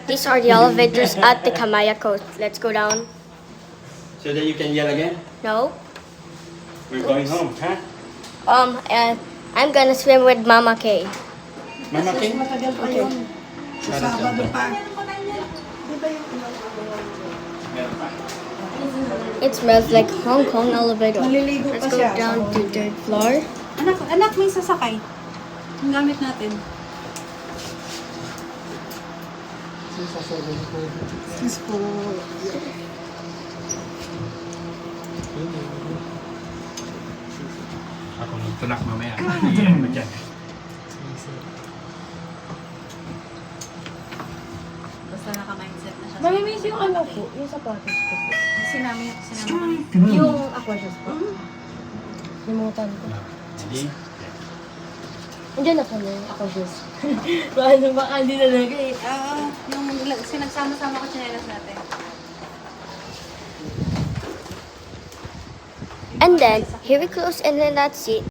These are the elevators at the Kamaya Coast. Let's go down. So that you can yell again? No. We're going home, huh? And I'm gonna swim with Mama Kay. Mama King? Matagal pa yun. Sa Sabado pa. Di ba yung It smells like Hong Kong elevator. Maliligo Let's pa go siya. down to third floor. Anak, may sasakay. Ang gamit natin. Yes po. Ako magtulak mamaya. Iyan mo dyan. Basta naka-mindset na siya. Mamimiss yung ano po, yung sapatos ko po. Sinami. Yung aquarius po. Limutan ko. Hindi. Andiyan na pala yung aquarius. Paano baka hindi na lang eh. Yung sinagsama-sama ko chinelas natin. And then, here we close and then that's it.